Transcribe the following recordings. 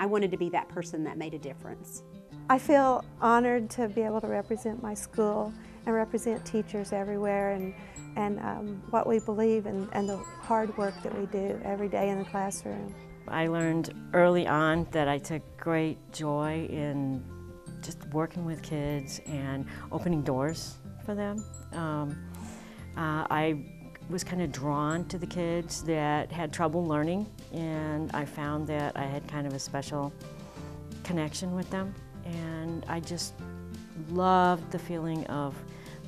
I wanted to be that person that made a difference. I feel honored to be able to represent my school and represent teachers everywhere and what we believe and the hard work that we do every day in the classroom. I learned early on that I took great joy in just working with kids and opening doors for them. I was kind of drawn to the kids that had trouble learning, and I found that I had kind of a special connection with them, and I just loved the feeling of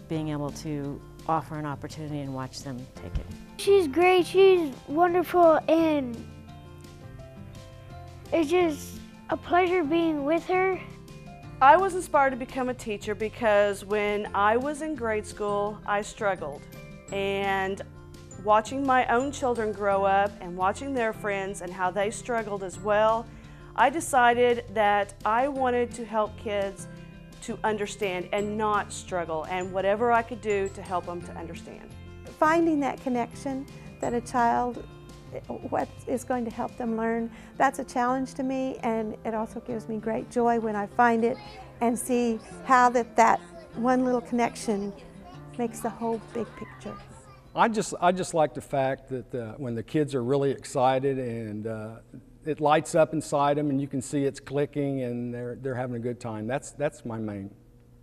being able to offer an opportunity and watch them take it. She's great, she's wonderful, and it's just a pleasure being with her. I was inspired to become a teacher because when I was in grade school, I struggled. And watching my own children grow up and watching their friends and how they struggled as well, I decided that I wanted to help kids to understand and not struggle, and whatever I could do to help them to understand. Finding that connection that a child, what is going to help them learn, that's a challenge to me, and it also gives me great joy when I find it and see how that one little connection makes the whole big picture. I just like the fact that when the kids are really excited and it lights up inside them and you can see it's clicking and they're having a good time. That's my main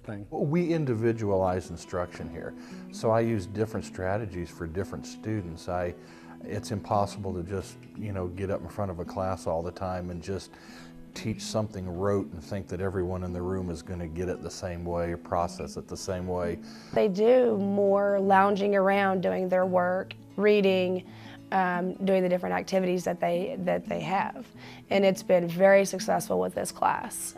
thing. We individualize instruction here, so I use different strategies for different students. It's impossible to just, get up in front of a class all the time and just teach something rote and think that everyone in the room is going to get it the same way or process it the same way. They do more lounging around, doing their work, reading, doing the different activities that they have, and it's been very successful with this class.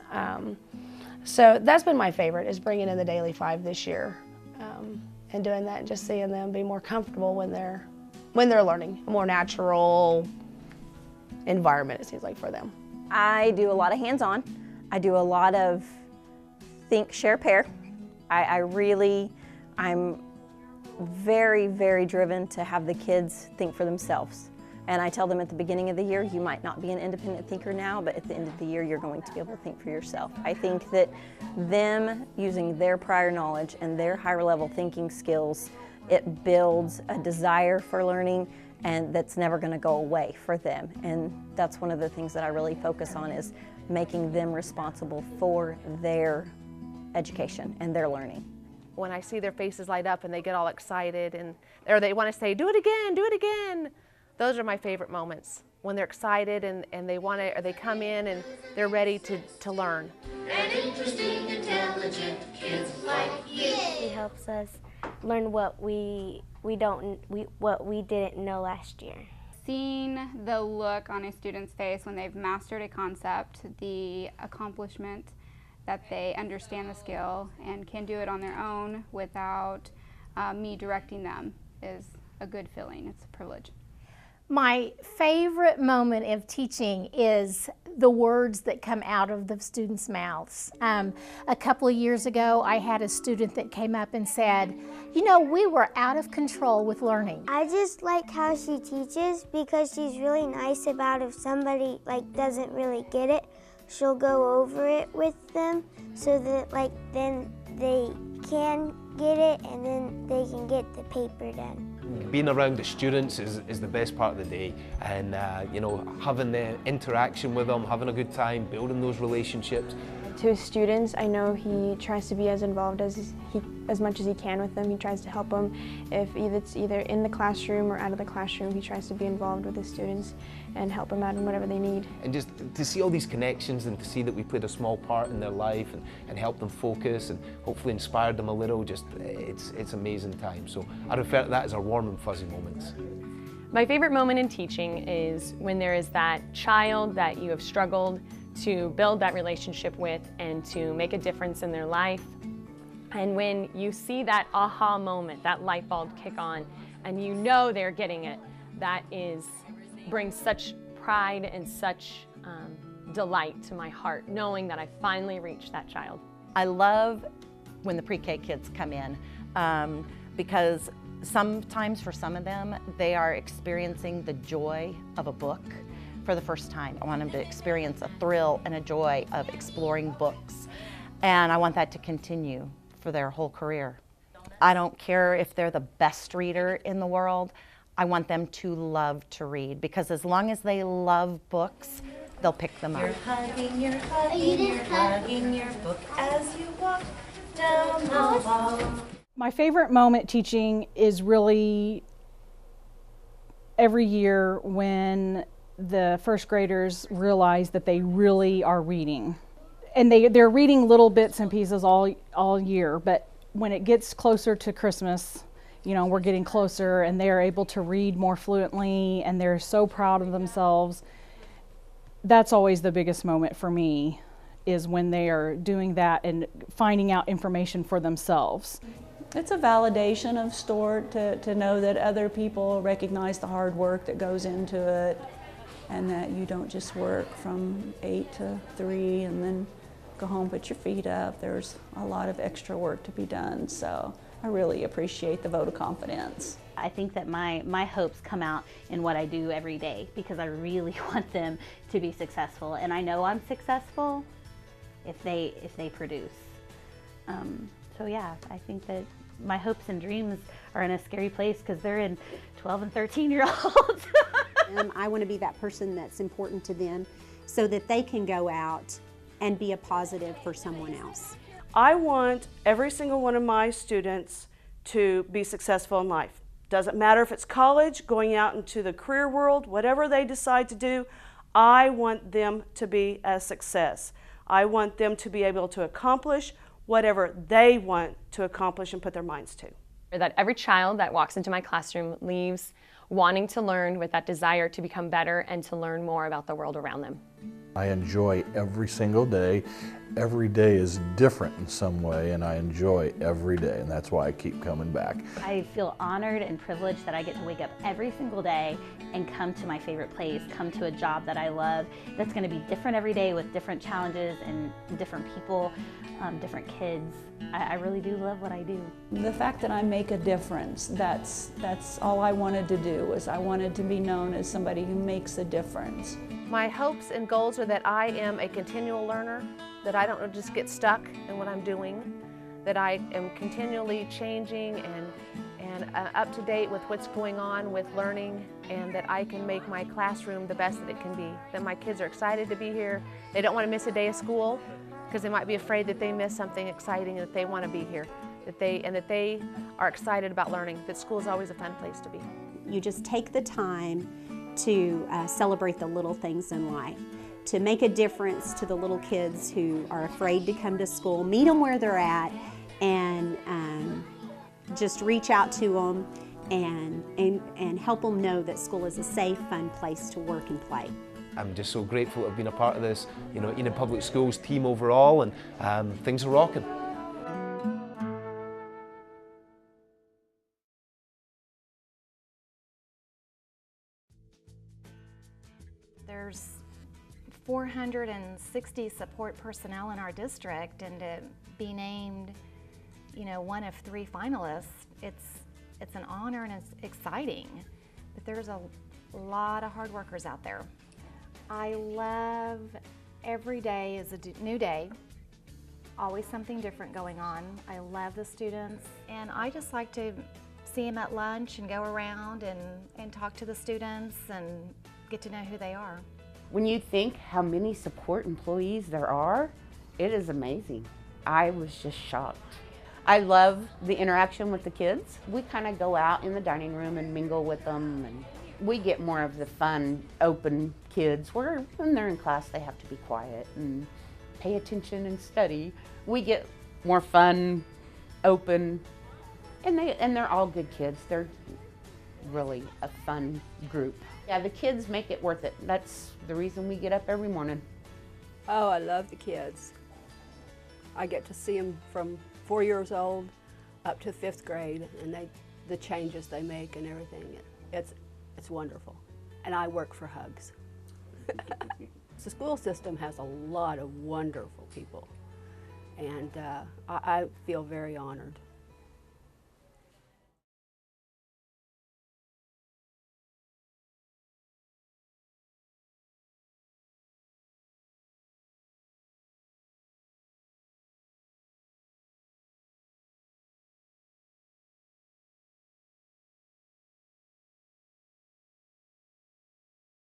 So that's been my favorite, is bringing in the Daily 5 this year, and doing that and just seeing them be more comfortable when they're learning, a more natural environment, it seems like, for them. I do a lot of hands-on. I do a lot of think, share, pair. I'm very, very driven to have the kids think for themselves. And I tell them at the beginning of the year, you might not be an independent thinker now, but at the end of the year, you're going to be able to think for yourself. I think that them using their prior knowledge and their higher level thinking skills, it builds a desire for learning, and that's never going to go away for them. And that's one of the things that I really focus on, is making them responsible for their education and their learning. When I see their faces light up and they get all excited or they want to say, do it again, those are my favorite moments. When they're excited and they come in and they're ready to learn. And interesting, intelligent kids like you. It helps us learn what we didn't know last year. Seeing the look on a student's face when they've mastered a concept, the accomplishment that they understand the skill and can do it on their own without me directing them, is a good feeling. It's a privilege. My favorite moment of teaching is the words that come out of the students' mouths. A couple of years ago, I had a student that came up and said, we were out of control with learning. I just like how she teaches, because she's really nice about if somebody doesn't really get it, she'll go over it with them so that then they can get it and then they can get the paper done. Being around the students is the best part of the day, and having the interaction with them, having a good time, building those relationships. To his students, I know he tries to be as involved as much as he can with them. He tries to help them. If it's either in the classroom or out of the classroom, he tries to be involved with his students and help them out in whatever they need. And just to see all these connections and to see that we played a small part in their life and help them focus and hopefully inspired them a little, it's an amazing time. So I refer to that as our warm and fuzzy moments. My favorite moment in teaching is when there is that child that you have struggled to build that relationship with and to make a difference in their life. And when you see that aha moment, that light bulb kick on, and they're getting it, that brings such pride and such delight to my heart, knowing that I finally reached that child. I love when the pre-K kids come in because sometimes for some of them, they are experiencing the joy of a book. for the first time. I want them to experience a thrill and a joy of exploring books. And I want that to continue for their whole career. I don't care if they're the best reader in the world. I want them to love to read, because as long as they love books, they'll pick them up. You're hugging your book as you walk down the hall. My favorite moment teaching is really every year when the first graders realize that they really are reading. And they're reading little bits and pieces all year, but when it gets closer to Christmas, you know, we're getting closer and they're able to read more fluently and they're so proud of themselves. That's always the biggest moment for me, is when they are doing that and finding out information for themselves. It's a validation of STORT to know that other people recognize the hard work that goes into it, and that you don't just work from 8 to 3 and then go home, put your feet up. There's a lot of extra work to be done, so I really appreciate the vote of confidence. I think that my hopes come out in what I do every day, because I really want them to be successful, and I know I'm successful if they produce. So yeah, I think that my hopes and dreams are in a scary place because they're in 12 and 13-year-olds. I want to be that person that's important to them so that they can go out and be a positive for someone else. I want every single one of my students to be successful in life. Doesn't matter if it's college, going out into the career world, whatever they decide to do, I want them to be a success. I want them to be able to accomplish whatever they want to accomplish and put their minds to. That every child that walks into my classroom leaves wanting to learn with that desire to become better and to learn more about the world around them. I enjoy every single day. Every day is different in some way, and I enjoy every day, and that's why I keep coming back. I feel honored and privileged that I get to wake up every single day and come to my favorite place, come to a job that I love, that's going to be different every day with different challenges and different people, different kids. I really do love what I do. The fact that I make a difference, that's all I wanted to do, was I wanted to be known as somebody who makes a difference. My hopes and goals are that I am a continual learner, that I don't just get stuck in what I'm doing, that I am continually changing and up to date with what's going on with learning, and that I can make my classroom the best that it can be, that my kids are excited to be here. They don't want to miss a day of school because they might be afraid that they miss something exciting and that they want to be here, that they are excited about learning, that school is always a fun place to be. You just take the time to celebrate the little things in life, to make a difference to the little kids who are afraid to come to school, meet them where they're at, and just reach out to them and help them know that school is a safe, fun place to work and play. I'm just so grateful to have been a part of this, Enid Public Schools team overall, and things are rocking. There's 460 support personnel in our district, and to be named, one of 3 finalists, it's an honor and it's exciting. But there's a lot of hard workers out there. I love every day is a new day, always something different going on. I love the students, and I just like to see them at lunch and go around and talk to the students and get to know who they are. When you think how many support employees there are, it is amazing. I was just shocked. I love the interaction with the kids. We kind of go out in the dining room and mingle with them, and we get more of the fun, open kids where when they're in class they have to be quiet and pay attention and study. We get more fun, open, and they're all good kids. They're really a fun group. Yeah, the kids make it worth it. That's the reason we get up every morning. Oh, I love the kids. I get to see them from 4 years old up to 5th grade, and the changes they make and everything. It's wonderful. And I work for Hugs. The school system has a lot of wonderful people, and I feel very honored.